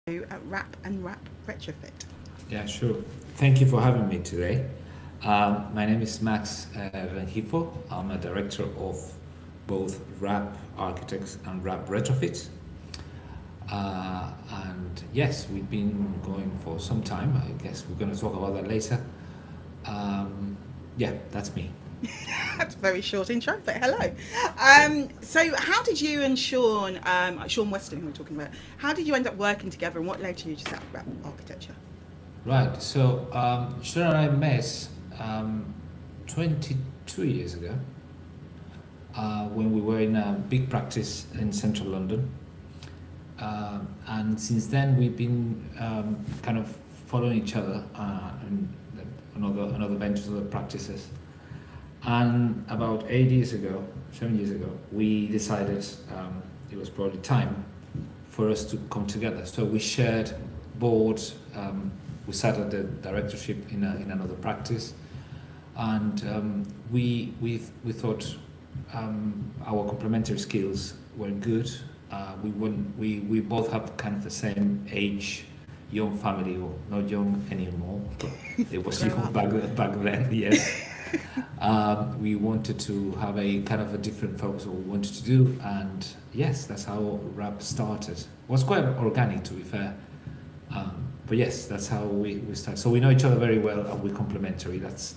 At Wrap and Wrap Retrofit. Yeah, sure. Thank you for having me today. My name is Max Van Hifel. I'm a director of both Wrap Architects and Wrap Retrofit. And yes, we've been going for some time. I guess we're going to talk about that later. Yeah, that's me. That's a very short intro, but hello. So how did you and Sean Weston, who we're talking about, how did you end up working together and what led you to set up Wrap Architecture? Right. So Sean and I met 22 years ago when we were in a big practice in central London. And since then we've been kind of following each other and another ventures, other practices. And about 7 years ago, we decided it was probably time for us to come together. So we shared board. We sat at the directorship in another practice, and we thought our complementary skills were good. We both have kind of the same age, young family, or not young anymore, but it was young back then. Yes. We wanted to have a kind of a different focus of what we wanted to do, and yes, that's how Wrap started. It was quite organic, to be fair, but yes, that's how we started. So we know each other very well, and we're complementary. That's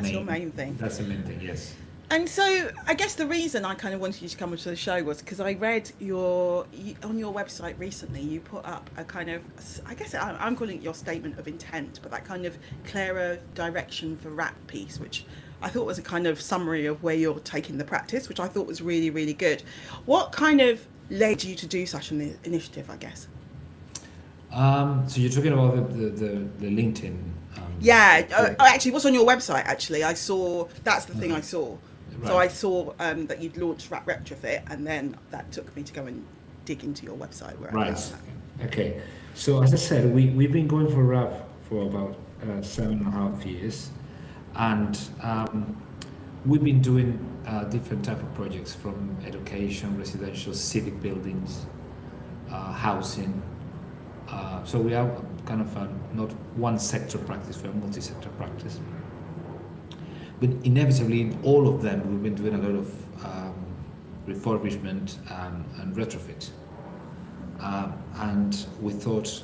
your main thing. That's the main thing, yes. And so I guess the reason I kind of wanted you to come onto the show was because I read on your website recently, you put up a kind of, I guess I'm calling it your statement of intent, but that kind of clearer direction for Wrap piece, which I thought was a kind of summary of where you're taking the practice, which I thought was really, really good. What kind of led you to do such an initiative, I guess? So you're talking about the LinkedIn. Actually, what's on your website? Actually, I saw that's the thing I saw. Right. So I saw that you'd launched Wrap Retrofit, and then that took me to go and dig into your website. Right. Okay. So as I said, we've been going for Wrap for about 7.5 years, and we've been doing different type of projects, from education, residential, civic buildings, housing. So we are kind of not one sector practice, we're a multi-sector practice. But inevitably, in all of them, we've been doing a lot of refurbishment and retrofit. And we thought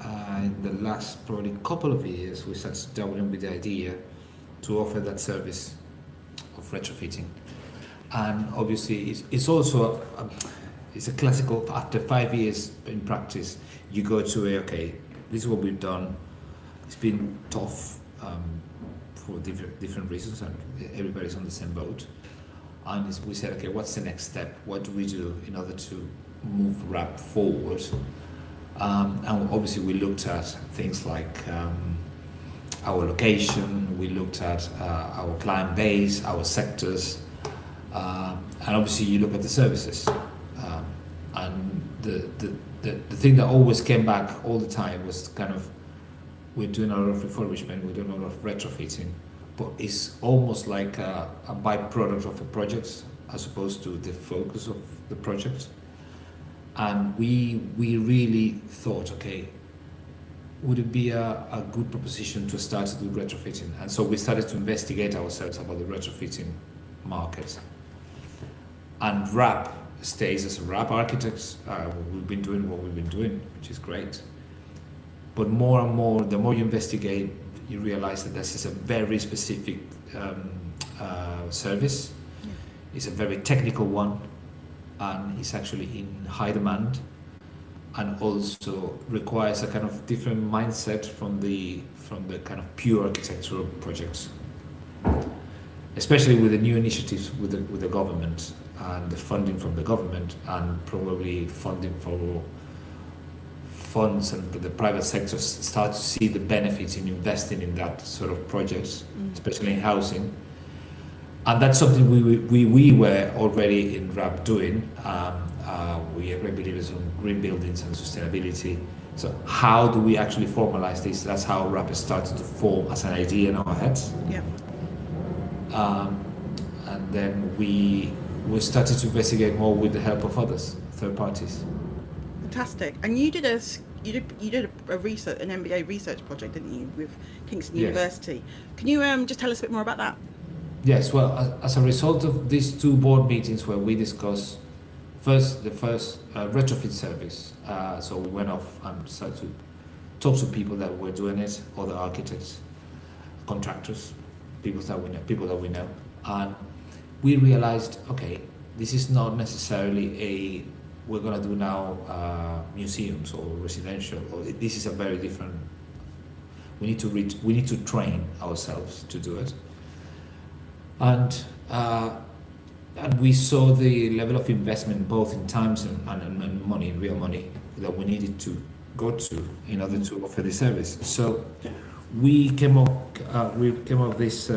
in the last probably couple of years, we started dabbling with the idea to offer that service of retrofitting. And obviously, it's also it's a classical, after 5 years in practice, you go to okay, this is what we've done. It's been tough for different reasons, and everybody's on the same boat. And we said, okay, what's the next step? What do we do in order to move Wrap forward? And obviously we looked at things like our location, we looked at our client base, our sectors, and obviously you look at the services. And the thing that always came back all the time was kind of, we're doing a lot of refurbishment, we're doing a lot of retrofitting, but it's almost like a byproduct of the project as opposed to the focus of the project. And we really thought, okay, would it be a good proposition to start to do retrofitting? And so we started to investigate ourselves about the retrofitting market. And Wrap stays as a Wrap Architects. We've been doing what we've been doing, which is great. But more and more, the more you investigate, you realize that this is a very specific service. Yeah. It's a very technical one, and it's actually in high demand, and also requires a kind of different mindset from the kind of pure architectural projects, especially with the new initiatives with the government and the funding from the government, and probably funding for funds and the private sector start to see the benefits in investing in that sort of projects, especially in housing. And that's something we were already in Wrap doing. We are great believers on green buildings and sustainability. So how do we actually formalize this? That's how Wrap has started to form as an idea in our heads. Yeah. And then we started to investigate more with the help of others, third parties. Fantastic. And you did a you did a research, an MBA research project, didn't you, with Kingston Yes. University? Can you just tell us a bit more about that? Yes, well, as a result of these two board meetings where we discussed the first retrofit service, so we went off and started to talk to people that were doing it, other architects, contractors, people that we know, and we realized, okay, this is not necessarily we're gonna do now museums or residential, or this is a very different. We need to train ourselves to do it, and we saw the level of investment both in times and money, real money, that we needed to go to in order to offer the service. So we came up with this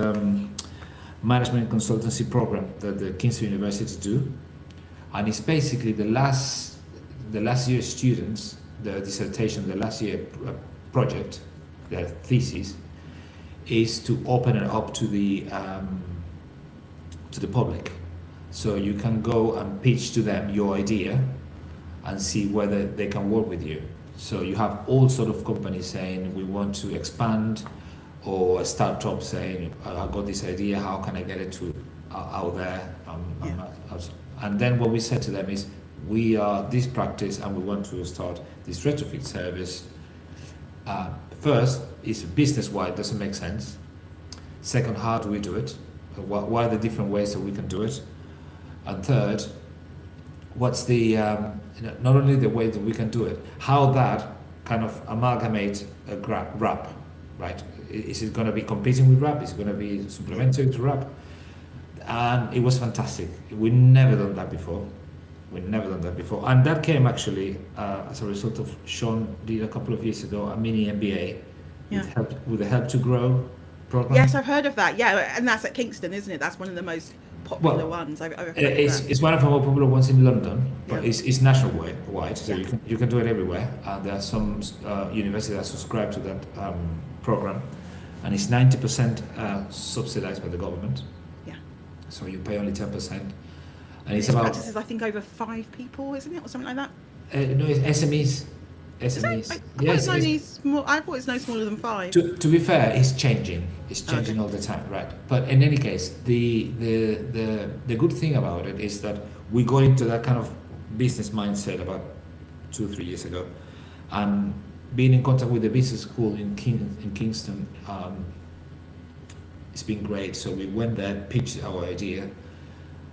management consultancy program that the Kingston University do, and it's basically the last year students, the dissertation, the last year project, their thesis, is to open it up to the public. So you can go and pitch to them your idea and see whether they can work with you. So you have all sort of companies saying we want to expand, or a startup saying I got this idea, how can I get it to out there? And then what we said to them is we are this practice and we want to start this retrofit service. First, is business-wide, doesn't make sense. Second, how do we do it? What are the different ways that we can do it? And third, what's the not only the way that we can do it, how that kind of amalgamate a RAP, right? Is it going to be competing with RAP? Is it going to be supplementary to RAP? And it was fantastic. We never done that before. And that came actually as a result of Sean did a couple of years ago a mini MBA with the Help to Grow program. Yes, I've heard of that. Yeah, and that's at Kingston, isn't it? That's one of the most popular ones. I've heard of that. It's one of the more popular ones in London, but it's nationwide, so you can do it everywhere. And there are some universities that subscribe to that program, and it's 90% subsidized by the government. Yeah. So you pay only 10%. And it's about practices, I think, over 5 people, isn't it, or something like that? No, it's SMEs. SMEs. I thought it's no smaller than 5. To be fair, it's changing. It's changing all the time, right? But in any case, the good thing about it is that we got into that kind of business mindset about 2 or 3 years ago, and being in contact with the business school in Kingston, it's been great. So we went there, pitched our idea,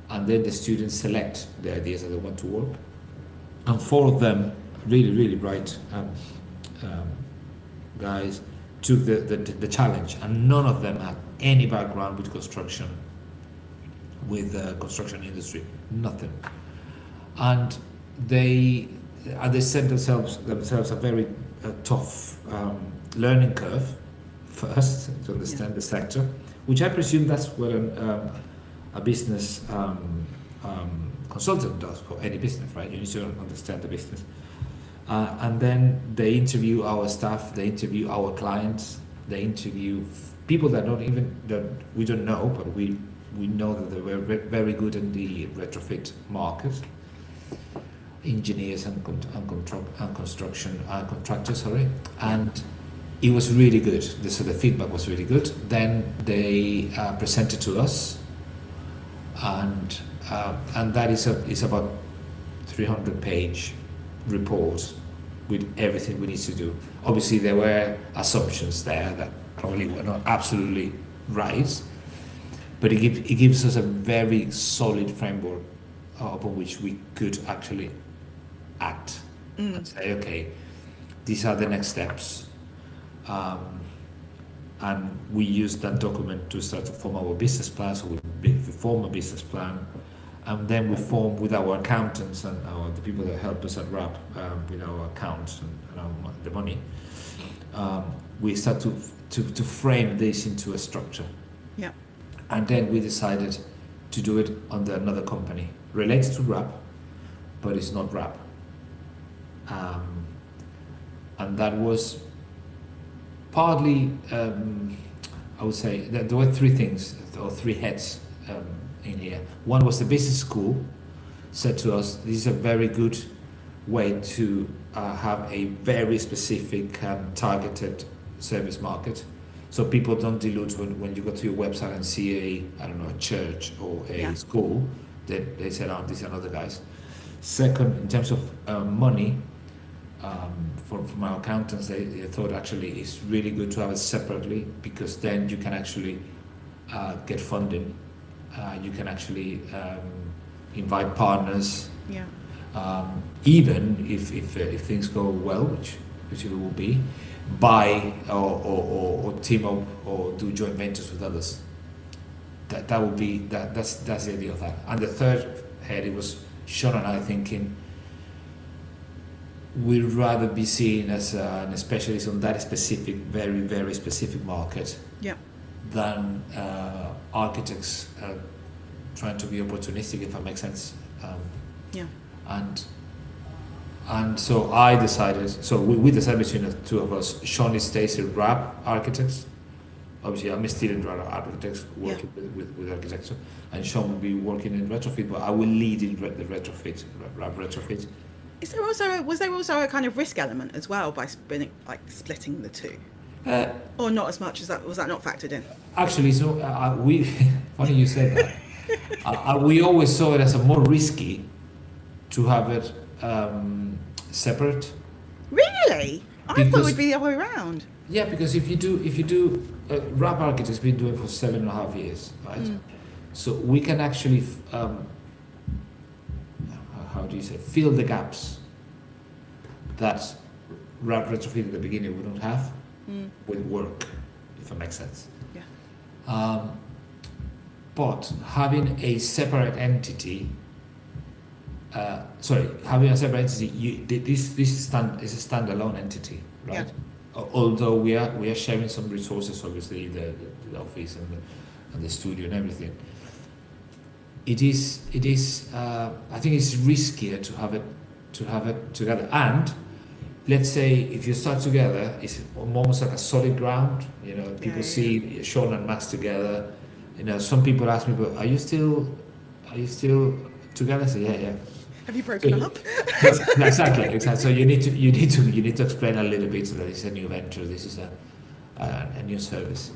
and then the students select the ideas that they want to work. And 4 of them, really, really bright guys, took the challenge, and none of them had any background with construction, with the construction industry, nothing. And they set themselves a very tough learning curve first to understand the sector, which I presume that's what a business consultant does for any business, right? You need to understand the business. And then they interview our staff, they interview our clients, they interview people that we don't know, but we know that they were very good in the retrofit market, engineers and construction contractors, and it was really good. So the feedback was really good. Then they presented to us, and that is about 300-page report with everything we need to do. Obviously, there were assumptions there that probably were not absolutely right, but it gives us a very solid framework upon which we could actually act and say, okay, these are the next steps. And we use that document to start to form our business plan. So we form a business plan, and then we form with our accountants and the people that help us at RAP with our accounts and the money. We start to frame this into a structure. Yeah. And then we decided to do it under another company related to RAP, but it's not RAP. And that was partly, I would say, that there were 3 things, or 3 heads in here. One was the business school said to us, this is a very good way to have a very specific targeted service market. So people don't dilute when you go to your website and see a church or a school, they say, oh, these are other guys. Second, in terms of money, from our accountants, they thought actually it's really good to have it separately, because then you can actually get funding. You can actually invite partners. Yeah. Even if things go well, which it will be, buy or team up or do joint ventures with others. That would be that's the idea of that. And the third head, it was Sean and I thinking we'd rather be seen as an specialist on that specific, very, very specific market, than architects trying to be opportunistic, if that makes sense. And so I decided, we decided between the two of us. Sean is Stacey Rab Architects. Obviously, I'm still in Rab Architects, working with architecture, and Sean will be working in retrofit, but I will lead in the retrofit, Rab retrofit. Was there also a kind of risk element as well by splitting the two? Or not as much as that? Was that not factored in? Actually, we funny you said that. We always saw it as a more risky to have it separate. Really? I thought it would be the other way around. Yeah, because if you do Rab Architects has been doing it for 7.5 years, right? So we can actually how do you say, fill the gaps that Rab retrofit at the beginning wouldn't have with work, if that makes sense. Yeah. But having a separate entity, having a separate entity, this is a standalone entity, right? Yeah. Although we are sharing some resources, obviously the office and the studio and everything. It is. I think it's riskier to have it together. And let's say if you start together, it's almost like a solid ground. You know, people see Sean and Max together. You know, some people ask me, "But are you still together?" I say, "Yeah." Have you broken up? Exactly. So you need to explain a little bit that it's a new venture. This is a new service.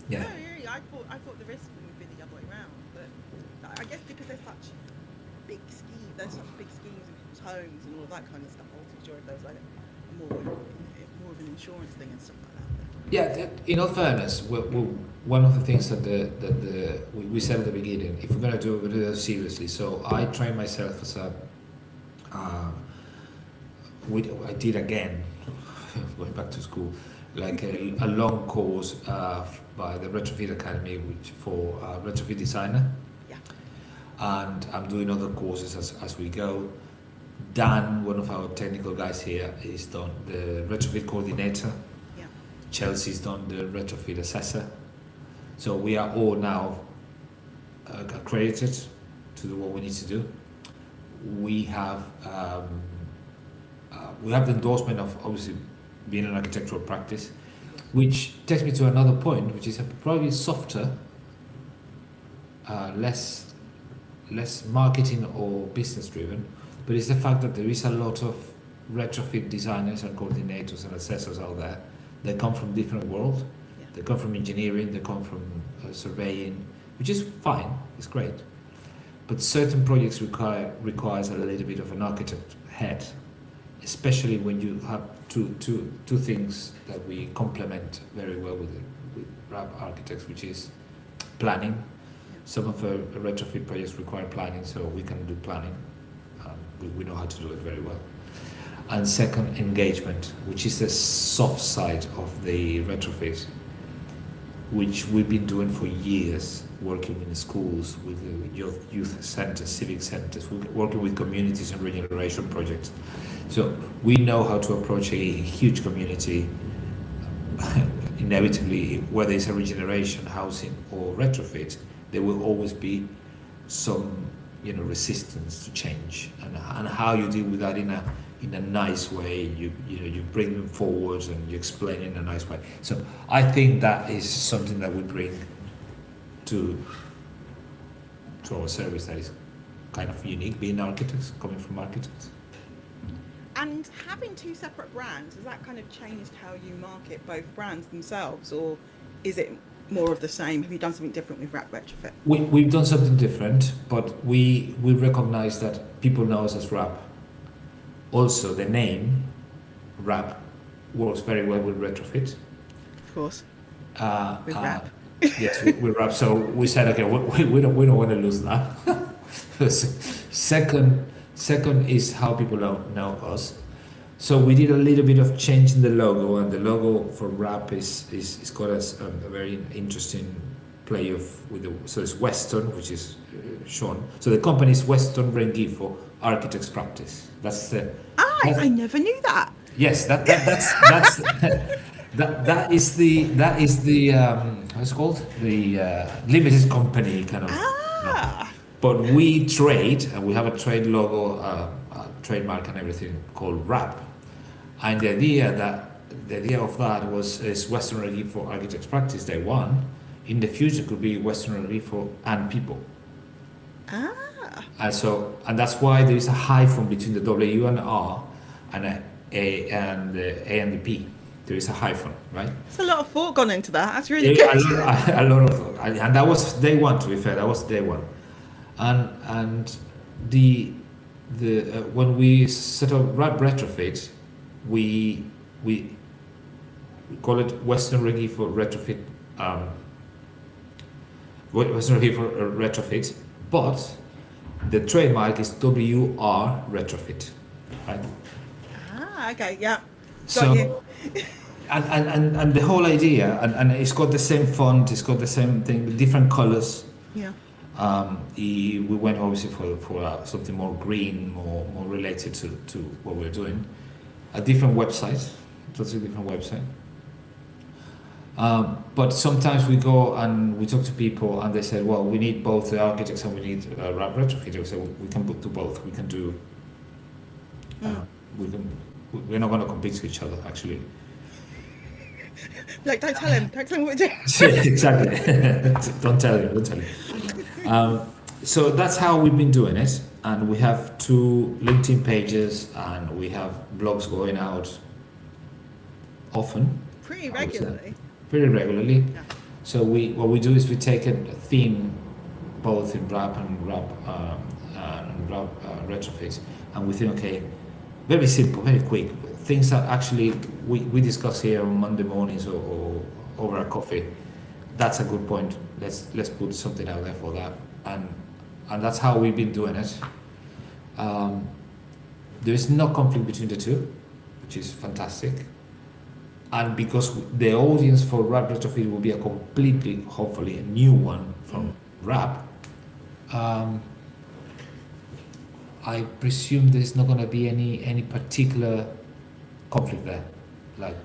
Yeah. No, really, I thought the risk would be the other way around, but I guess because there's such big schemes in people's homes and all of that kind of stuff. I wasn't sure if there's like more of an insurance thing and stuff like that. Yeah, in all fairness, one of the things that we said at the beginning, if we're going to do it, we're going to do it seriously. So I trained myself as I did again, going back to school, like a long course by the Retrofit Academy, which for retrofit designer. Yeah. And I'm doing other courses as we go. Dan, one of our technical guys here, is done the retrofit coordinator. Chelsea's done the retrofit assessor. So we are all now accredited to do what we need to do. We have the endorsement of obviously being an architectural practice, which takes me to another point, which is probably softer, less marketing or business driven, but it's the fact that there is a lot of retrofit designers and coordinators and assessors out there. They come from different worlds. Yeah. They come from engineering, they come from surveying, which is fine, it's great. But certain projects requires a little bit of an architect head, especially when you have two things that we complement very well with Rab Architects, which is planning. Yeah. Some of our retrofit projects require planning, so we can do planning. We know how to do it very well. And second, engagement, which is the soft side of the retrofit, which we've been doing for years, working in schools, with youth centers, civic centers, working with communities and regeneration projects. So we know how to approach a huge community. Inevitably, whether it's a regeneration, housing, or retrofit, there will always be some, resistance to change, and how you deal with that in a nice way. You bring them forward and you explain it in a nice way. So I think that is something that we bring to our service that is kind of unique, being architects, coming from architects. And having two separate brands, has that kind of changed how you market both brands themselves, or is it more of the same? Have you done something different with Wrap Retrofit? We've done something different, but we recognize that people know us as Wrap. Also, the name Wrap works very well with Retrofit. Of course, with Uh, Wrap. yes, we Wrap. So we said, okay, we don't want to lose that. Second is how people know us. So we did a little bit of change in the logo, and the logo for Wrap is got a very interesting play with the, so it's Weston, which is shown. So the company is Weston Rengifo Architects Practice. That's the. I never knew that. Yes, that's that is the what's it called, the limited company kind of. Ah, But we trade, and we have a trade logo, trademark, and everything called Wrap. And the idea of that is Western Rengifo Architects Practice Day One. In the future, could be Western Rengifo and People. And that's why there is a hyphen between the W and R, and the A and the P. There is a hyphen, right? there's a lot of thought gone into that. That's really Yeah, good. a lot of thought. And that was day one. To be fair, that was day one. And the when we set up Wrap Retrofit, we call it Western Rengifo Retrofit, Western Rengifo Retrofit, but the trademark is WR Retrofit, right? Okay, yeah. Got So you. and the whole idea, and it's got the same font, it's got the same thing, different colors. Yeah. We went obviously for something more green, more related to what we're doing. A different website, totally different website. But sometimes we go and we talk to people, and they said, "Well, we need both the architects and we need Wrap Retrofit." So we can do both. We can do. We're not going to compete with each other, actually. Like, don't tell him. Don't tell him what we're doing. Exactly. Don't tell him. So that's how we've been doing it, and we have 2 LinkedIn pages, and we have blogs going out often, Pretty I would say. regularly. Pretty regularly. Yeah. So what we do is we take a theme, both in Wrap and Wrap Retrofit, and we think, okay, very simple, very quick things that actually we discuss here on Monday mornings or over a coffee. That's a good point. Let's put something out there for that, and that's how we've been doing it. There is no conflict between the two, which is fantastic. And because the audience for Wrap Retrofit will be a completely, hopefully, a new one from Wrap, I presume there's not going to be any particular conflict there. Like,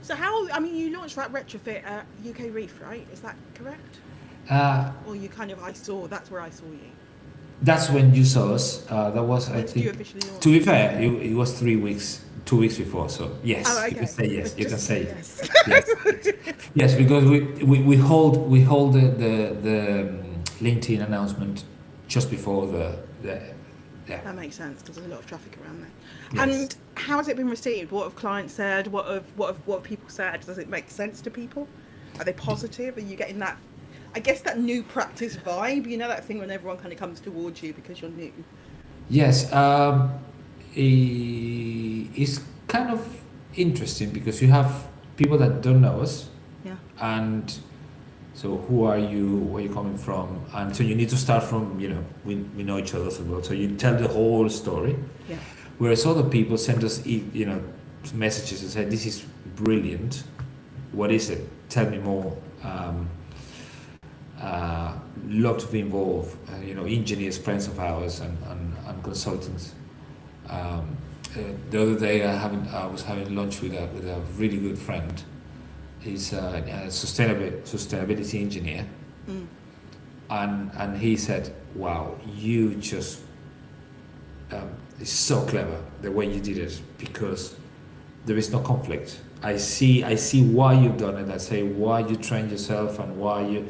So how? I mean, you launched Wrap Retrofit at UK Reef, right? Is that correct? Or you kind of? That's where I saw you. that's when you saw us. That was, I When did you think, officially launch? to be fair, it was 2 weeks before. So yes, Oh, okay. you can say yes. You can Just say yes. yes. Yes, because we hold the LinkedIn announcement just before the yeah. That makes sense because there's a lot of traffic around there. Yes. And how has it been received? What have clients said? What have people said? Does it make sense to people? Are they positive? Are you getting that? I guess that new practice vibe. You know that thing when everyone kind of comes towards you because you're new. Yes, it's kind of interesting because you have people that don't know us, Yeah. and so who are you? Where are you coming from? And so you need to start from, we know each other so well, so you tell the whole story. Yeah. Whereas other people send us, messages and say, "This is brilliant. What is it? Tell me more." Love to be involved. Engineers, friends of ours, and consultants. The other day, I was having lunch with a really good friend. He's a sustainability engineer, and he said, "Wow, you just it's so clever the way you did it, because there is no conflict. I see why you've done it. I say why you trained yourself and why you,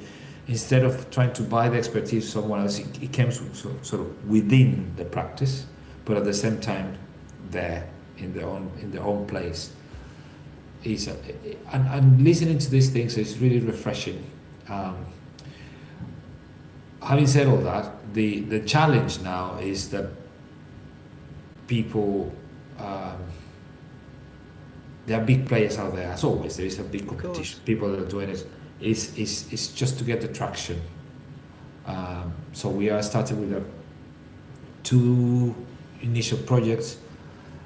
instead of trying to buy the expertise of someone else, it came sort of within the practice, but at the same time there in their own place. Is and listening to these things is really refreshing. Having said all that, the challenge now is that people, there are big players out there. As always, there is a big competition. People that are doing it. It's just to get the traction. So we are starting with two initial projects,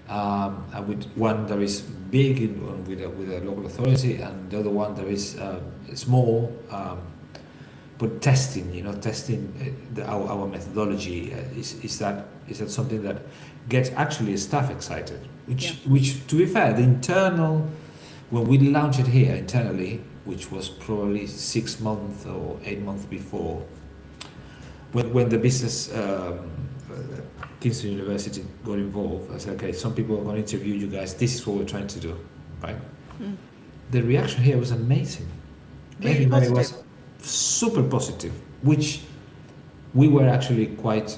and with one that is big with a local authority, and the other one that is small, but testing our methodology. Is that something that gets actually staff excited? Which to be fair, the internal, when we launched it here internally, which was probably 6 months or 8 months before, when the business Kingston University got involved, I said, okay, some people are going to interview you guys, this is what we're trying to do, right? The reaction here was amazing. Really Everybody positive. was super positive, which we were actually quite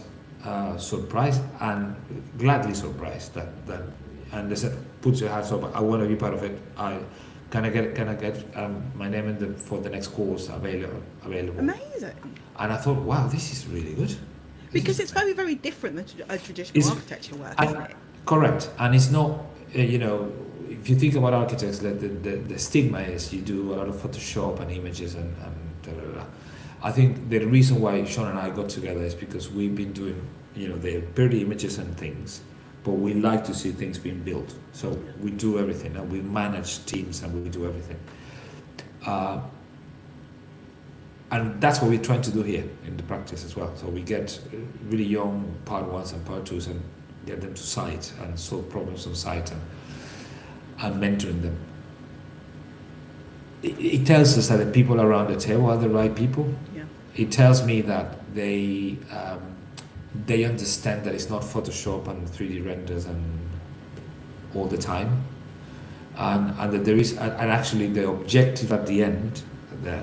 surprised and gladly surprised that and they said, put your hands up, I want to be part of it. Can I get my name for the next course available? Amazing. And I thought, wow, this is really good. Because it's very, very different than a traditional architecture work, isn't it? Correct. And it's not, if you think about architects, the stigma is you do a lot of Photoshop and images and da, da, da. I think the reason why Sean and I got together is because we've been doing, the pretty images and things, but we like to see things being built. So we do everything, and we manage teams, and we do everything. And that's what we're trying to do here in the practice as well. So we get really young part ones and part twos and get them to site and solve problems on site and mentoring them. It tells us that the people around the table are the right people. Yeah. It tells me that they understand that it's not Photoshop and 3D renders and all the time, and that there is, and actually the objective at the end, the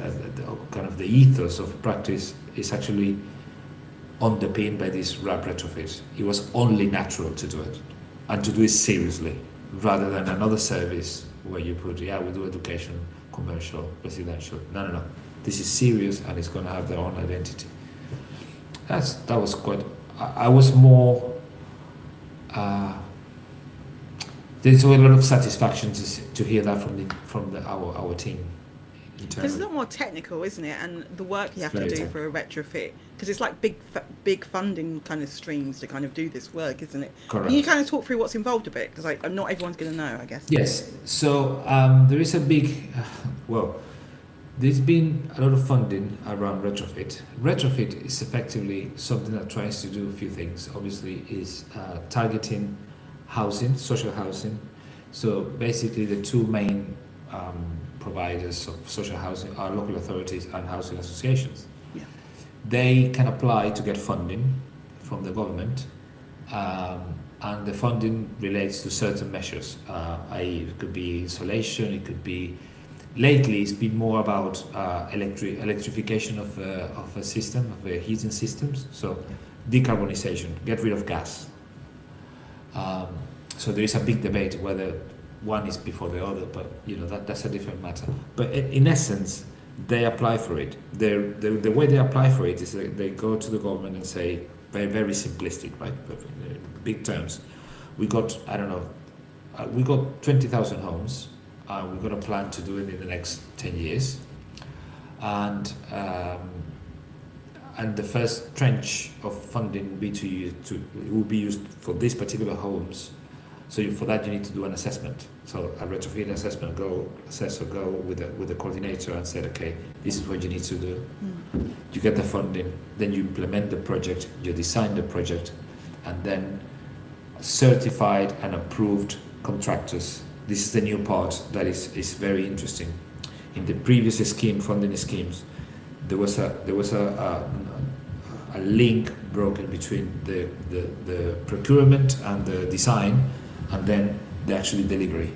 kind of the ethos of practice is actually underpinned by this RAB retrofit. It was only natural to do it, and to do it seriously, rather than another service where you put, we do education, commercial, residential. No. This is serious, and it's going to have their own identity. That was quite. I was more. There's a lot of satisfaction to hear that from our team. Because it's a lot more technical, isn't it? And the work you have to do for a retrofit, because it's like big funding kind of streams to kind of do this work, isn't it? Correct. Can you kind of talk through what's involved a bit? Because not everyone's going to know, I guess. Yes. So there is a big, there's been a lot of funding around retrofit. Retrofit is effectively something that tries to do a few things. Obviously, is targeting housing, social housing. So basically, the two main providers of social housing are local authorities and housing associations. Yeah. They can apply to get funding from the government, and the funding relates to certain measures. I.e., it could be insulation, it could be. Lately, it's been more about electrification of a system, of heating systems. So, decarbonization, get rid of gas. So there is a big debate whether one is before the other, but that's a different matter. But in essence, they apply for it. The way they apply for it is that they go to the government and say, very, very simplistic, right? But in big terms, we got 20,000 homes. We've got a plan to do it in the next 10 years, and the first tranche of funding will be used for these particular homes. So for that, you need to do an assessment. So a retrofit assessment, go with the coordinator and say, okay, this is what you need to do. You get the funding, then you implement the project, you design the project, and then certified and approved contractors. This is the new part that is very interesting. In the previous funding schemes, there was a link broken between the procurement and the design, and then the actual delivery.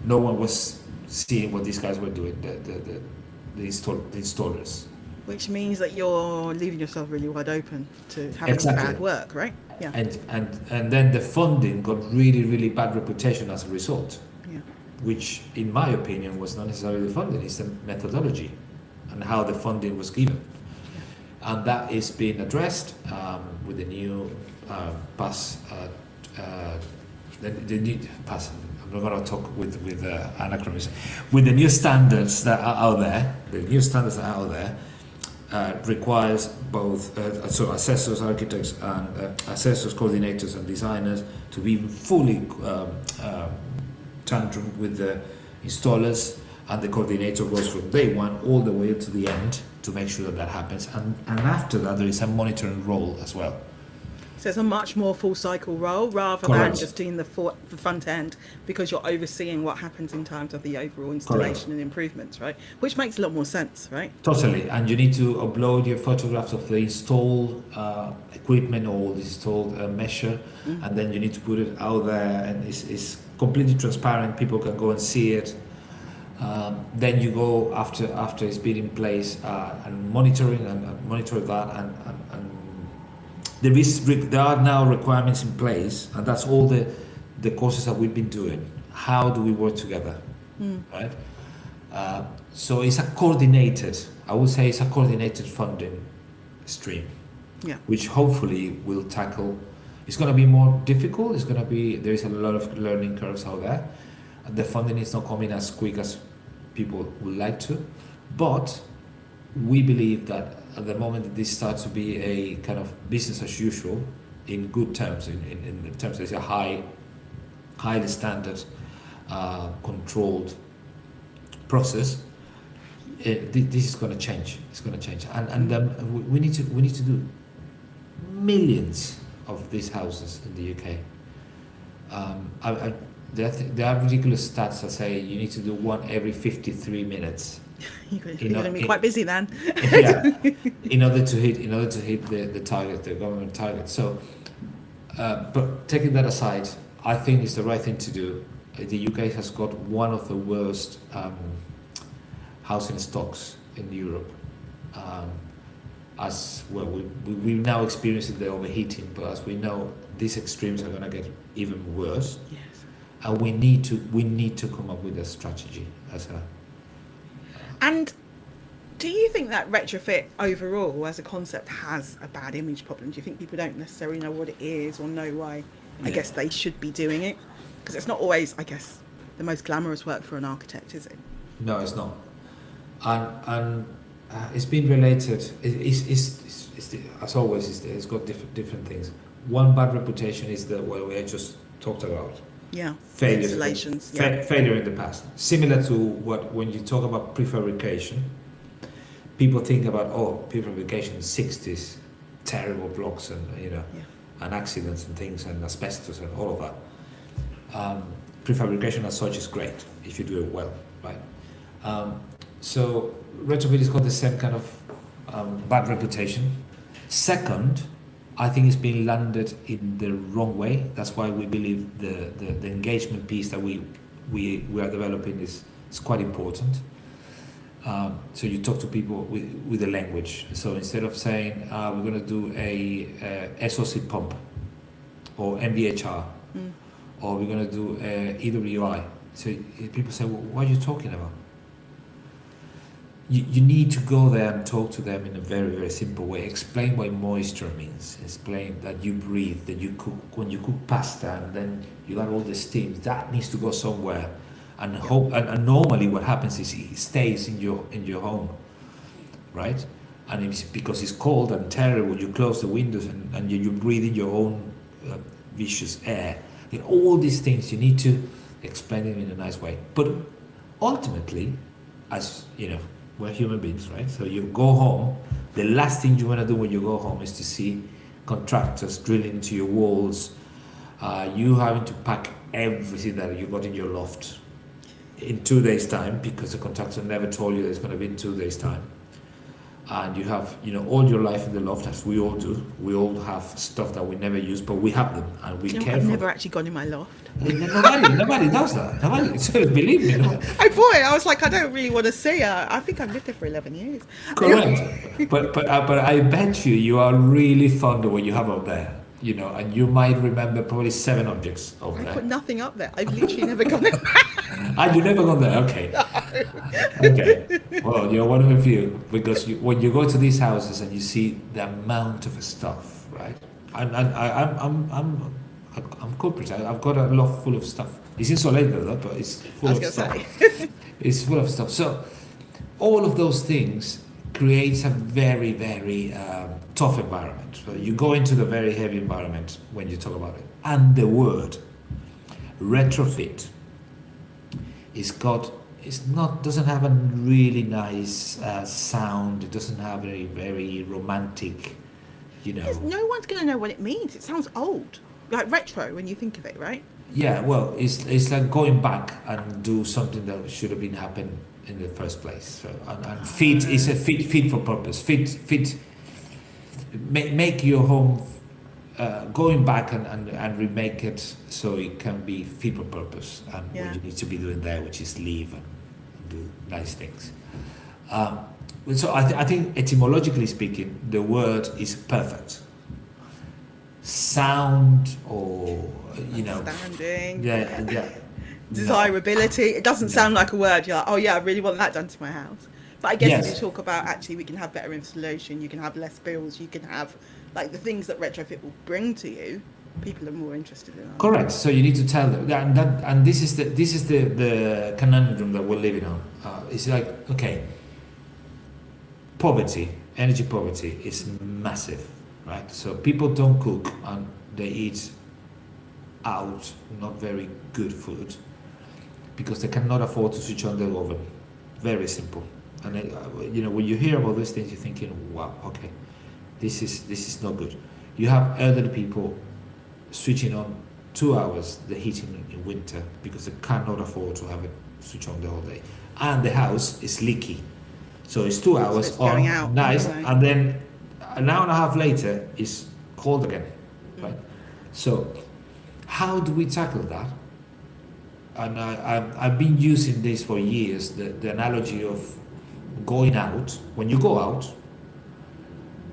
No one was seeing what these guys were doing, the installers. Which means that you're leaving yourself really wide open to having Exactly. bad work, right? Yeah. And then the funding got really, really bad reputation as a result, Yeah. which in my opinion was not necessarily the funding, it's the methodology and how the funding was given. And that is being addressed with the new pass, the new pass. I'm not going to talk with anachronism. With the new standards that are out there, requires both so assessors, architects, and assessors, coordinators, and designers to be fully tantrum with the installers, and the coordinator goes from day one all the way to the end to make sure that happens. And after that, there is a monitoring role as well. So it's a much more full cycle role rather than Correct. just doing the front end, because you're overseeing what happens in terms of the overall installation Correct. and improvements, right? Which makes a lot more sense, right? Totally, and you need to upload your photographs of the installed equipment or the installed measure, and then you need to put it out there, and it's completely transparent. People can go and see it. Then you go after it's been in place and monitoring and monitor that, and there are now requirements in place, and that's all the courses that we've been doing. How do we work together, right? So it's a coordinated, I would say it's a coordinated funding stream, Yeah. which hopefully will tackle. It's going to be more difficult. There is a lot of learning curves out there. The funding is not coming as quick as people would like to, but we believe that at the moment that this starts to be a kind of business as usual, in good terms, in terms that it's a highly standard, controlled process. This is going to change. It's going to change, and we need to do millions of these houses in the UK. There are ridiculous stats that say you need to do one every 53 minutes. You're going to be quite busy then. Yeah, in order to hit the target, the government target. So, but taking that aside, I think it's the right thing to do. The UK has got one of the worst housing stocks in Europe. As well, we now experiencing the overheating, but as we know, these extremes are going to get even worse. Yes. And we need to come up with a strategy as a. And do you think that retrofit overall as a concept has a bad image problem? Do you think people don't necessarily know what it is or know why I guess they should be doing it? Because it's not always, I guess, the most glamorous work for an architect, is it? No, it's not. And it's been related. It's as always. It's got different things. One bad reputation is what we just talked about. Yeah. Failure. Installations. Failure in the past. Similar to when you talk about prefabrication, people think about prefabrication 60s, terrible blocks and and accidents and things and asbestos and all of that. Prefabrication as such is great if you do it well, right? So retrofit has got the same kind of bad reputation. Second, I think it's been landed in the wrong way. That's why we believe the engagement piece that we are developing is quite important. So you talk to people with the language. So instead of saying we're going to do a SOC pump or MVHR or we're going to do EWI, so people say, well, what are you talking about? You need to go there and talk to them in a very, very simple way. Explain what moisture means. Explain that you breathe, that you cook, when you cook pasta and then you got all the steam, that needs to go somewhere. And and normally what happens is it stays in your home, right? And it's because it's cold and terrible, you close the windows and you breathe in your own vicious air. All these things you need to explain them in a nice way. But ultimately, as you know, we're human beings, right? So you go home, the last thing you want to do when you go home is to see contractors drilling into your walls, you having to pack everything that you got in your loft in 2 days' time because the contractor never told you it's going to be in 2 days' time. and you have, all your life in the loft, as we all do. We all have stuff that we never use, but we have them and we care I've for never them. actually gone in my loft. Nobody does that. Nobody, so believe me. No. I bought it. I was like, I don't really want to see her. I think I've lived there for 11 years. Correct. But I bet you are really fond of what you have up there. And you might remember probably 7 objects over I there. put nothing up there. I've literally never gone in Ah, you never gone there. Okay. Okay. Well, you're one of a few, because when you go to these houses and you see the amount of stuff, right? And I'm corporate. I've got a loft full of stuff. It's insulated though, but it's full I of was stuff. going to say. It's full of stuff. So all of those things creates a very, very tough environment. So you go into the very heavy environment when you talk about it. And the word retrofit doesn't have a really nice sound. It doesn't have a very romantic, No one's going to know what it means. It sounds old. Like retro when you think of it, right? Yeah, well, it's like going back and do something that should have been happened in the first place. So and fit is a fit for purpose. Fit. Make your home going back and remake it so it can be fit for purpose and what you need to be doing there, which is live and do nice things. So I think etymologically speaking, the word is perfect. Sound or Standing. yeah. Desirability. It doesn't sound like a word. You're like, oh yeah, I really want that done to my house. But I guess if you talk about actually we can have better insulation, you can have less bills, you can have like the things that retrofit will bring to you, people are more interested in. Correct. So you need to tell them and this is the conundrum that we're living on. It's like, okay, energy poverty is massive, right? So people don't cook and they eat out not very good food because they cannot afford to switch on the oven. Very simple. And when you hear about these things, you're thinking, wow, okay, this is not good. You have elderly people switching on 2 hours the heating in winter because they cannot afford to have it switch on the whole day, and the house is leaky, so it's 2 hours it's going on, out, nice, anyway. and then an hour and a half later it's cold again, right? So how do we tackle that? And I've been using this for years, the analogy of going out. When you go out,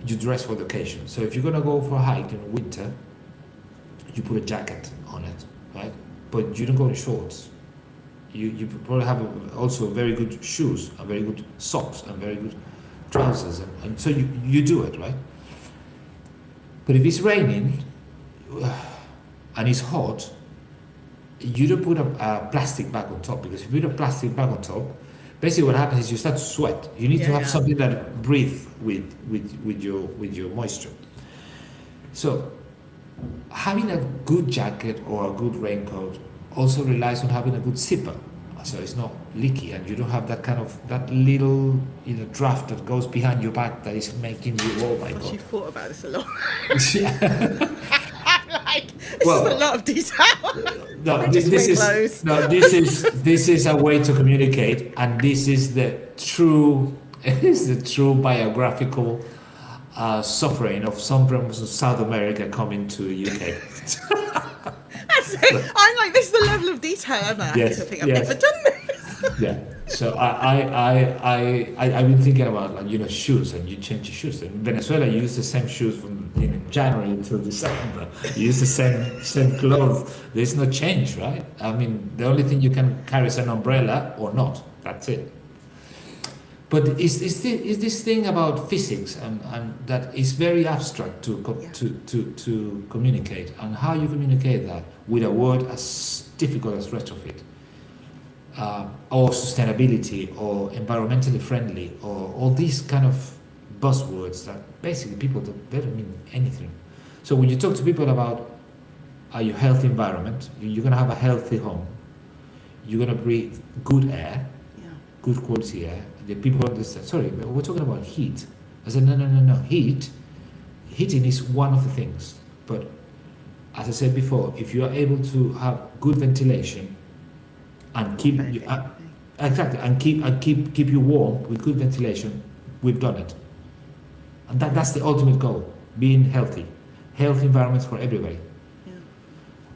you dress for the occasion. So if you're going to go for a hike in winter, you put a jacket on it, right? But you don't go in shorts. You probably have also very good shoes and very good socks and very good trousers. And so you do it, right? But if it's raining and it's hot, you don't put a plastic bag on top, because if you put a plastic bag on top, basically what happens is you start to sweat. You need to have something that breathes with your moisture. So having a good jacket or a good raincoat also relies on having a good zipper, so it's not leaky and you don't have that little draft that goes behind your back that is making you, oh my god. You thought about this a lot. Yeah. This is a lot of detail. No, this is a way to communicate, and this is the true biographical suffering of some from South America coming to UK. I'm like, this is the level of detail. I'm like, I think I've never done this. Yeah. So I've been thinking about shoes, and you change your shoes. In Venezuela, you use the same shoes from January until December. You use the same clothes. There's no change, right? I mean, the only thing you can carry is an umbrella or not. That's it. But is this thing about physics and that is very abstract to communicate, and how you communicate that with a word as difficult as retrofit, or sustainability, or environmentally friendly, or all these kind of buzzwords that basically they don't mean anything. So when you talk to people about your healthy environment, you're going to have a healthy home, you're going to breathe good air, good quality air. The people understand, sorry, we're talking about heat. I said, no. Heating is one of the things. But as I said before, if you are able to have good ventilation and keep you warm with good ventilation, we've done it. And that's the ultimate goal, being healthy environments for everybody.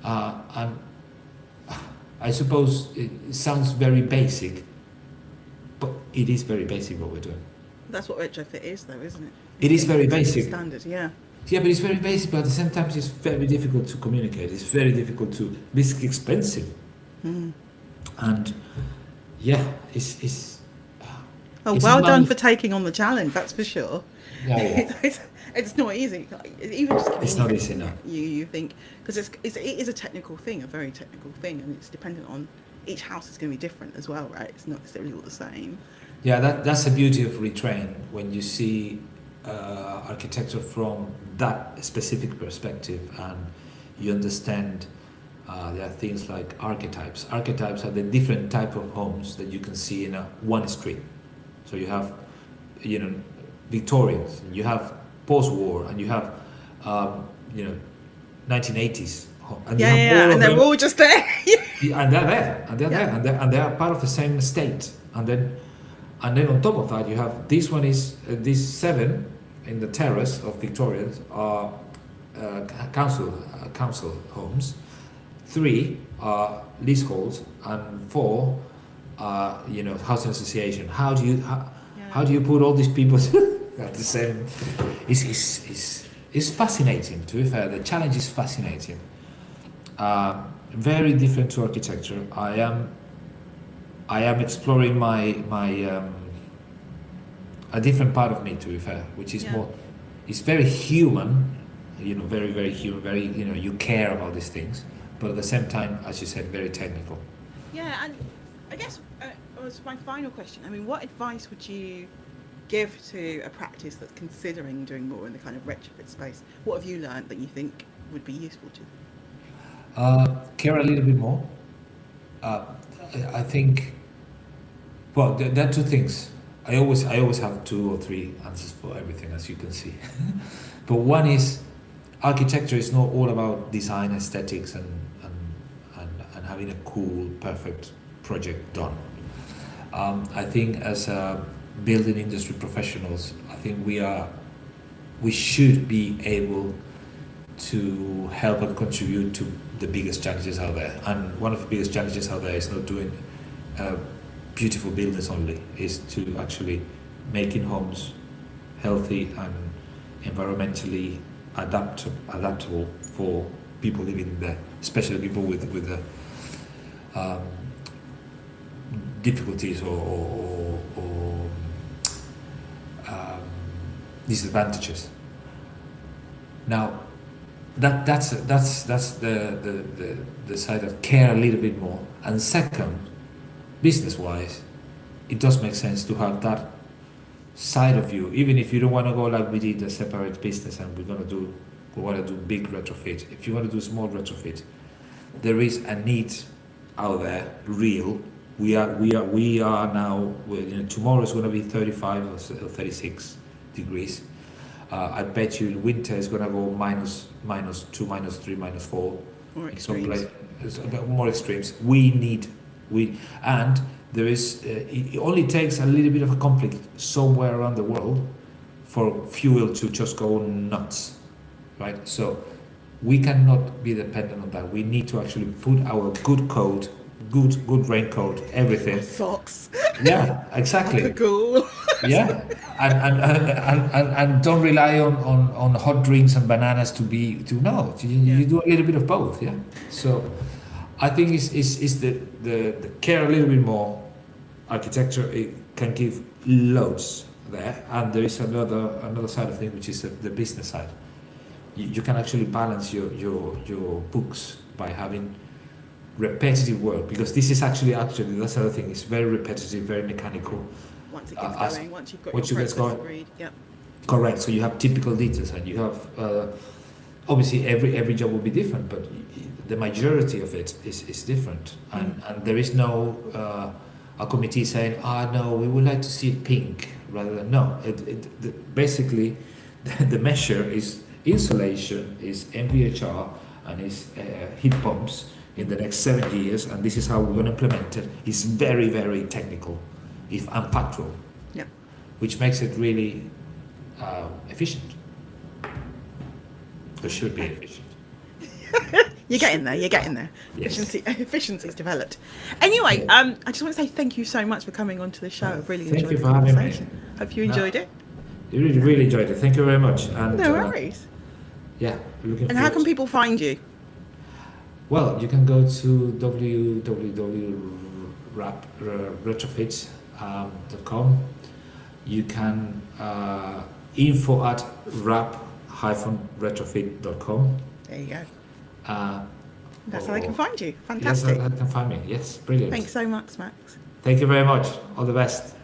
And I suppose it sounds very basic, but it is very basic what we're doing. That's what retrofit is, though, isn't it? It is very It's basic. standard, yeah. Yeah, but it's very basic, but at the same time it's very difficult to communicate. It's very difficult to, it's expensive. And yeah, it's Oh, it's well not done easy. for taking on the challenge, that's for sure. Yeah. It's not easy. Even just It's not easy, no. You think, because it is a technical thing, a very technical thing, and it's dependent on, each house is going to be different as well, right? It's not necessarily all the same. Yeah, that's the beauty of Retrain, when you see architecture from that specific perspective, and you understand there are things like archetypes. Archetypes are the different type of homes that you can see in one street. So you have, Victorians, you have post-war, and you have, 1980s. And you have all of and they're them. all just there. Yeah, and they're there, and they're Yeah. there, and they are part of the same state. And then on top of that, you have this one is these 7 in the terrace of Victorians are council homes. 3 are leaseholds, and 4 are housing association. How do you put all these people at the same? It's fascinating. To be fair, the challenge is fascinating. Very different to architecture. I am exploring my a different part of me, to be fair, which is more, it's very human, very, very human, very, you care about these things, but at the same time, as you said, very technical. Yeah, and I guess was my final question. I mean, what advice would you give to a practice that's considering doing more in the kind of retrofit space? What have you learned that you think would be useful to them? Care a little bit more. I think, well, there are 2 things. I always have 2 or 3 answers for everything, as you can see. But one is, architecture is not all about design, aesthetics, and having a cool, perfect project done. I think as building industry professionals, I think we should be able to help and contribute to the biggest challenges out there. And one of the biggest challenges out there is not doing beautiful buildings only, is to actually making homes healthy and environmentally adaptable for people living there, especially people with difficulties or disadvantages. Now, that's the side of care a little bit more. And second, business-wise, it does make sense to have that side of you, even if you don't want to go like we did a separate business and we want to do big retrofit. If you want to do small retrofit, there is a need out there, real. We are now. Tomorrow is going to be 35 or 36 degrees. I bet you in winter it's going to go -2, -3, -4. More extremes. More extremes. And there is. It only takes a little bit of a conflict somewhere around the world for fuel to just go nuts, right? So we cannot be dependent on that. We need to actually put our good coat, good raincoat, everything. Socks. Yeah, exactly. Cool. Yeah, and don't rely on hot drinks and bananas to you do a little bit of both. Yeah. So I think it's the care a little bit more. Architecture, it can give loads there, and there is another side of things, which is the business side. You can actually balance your books by having repetitive work, because this is actually that's the other thing. It's very repetitive, very mechanical. Once it gets going, once you've got once your you get process going. agreed, yeah. Correct. So you have typical details, and you have obviously every job will be different, but the majority of it is different, and there is no a committee saying, no, we would like to see it pink, rather than no. Basically, the measure is insulation, is MVHR, and is heat pumps in the next 7 years, and this is how we're going to implement it. It's very, very technical, if and factual, Yeah. which makes it really efficient. Or should be efficient. You're getting there. You're getting there. Yes. Efficiency's developed. Anyway, I just want to say thank you so much for coming onto the show. I've really Thank enjoyed you the for having me. conversation. Hope you enjoyed it. You really enjoyed it. Thank you very much. And, No worries. Yeah, looking And how can people find you? Well, you can go to www.retrofit.com. You can info@rap-retrofit.com. There you go. Uh, That's how they can find you. Yes, Fantastic. they can find me. Yes, brilliant. Thanks so much, Max. Thank you very much. All the best.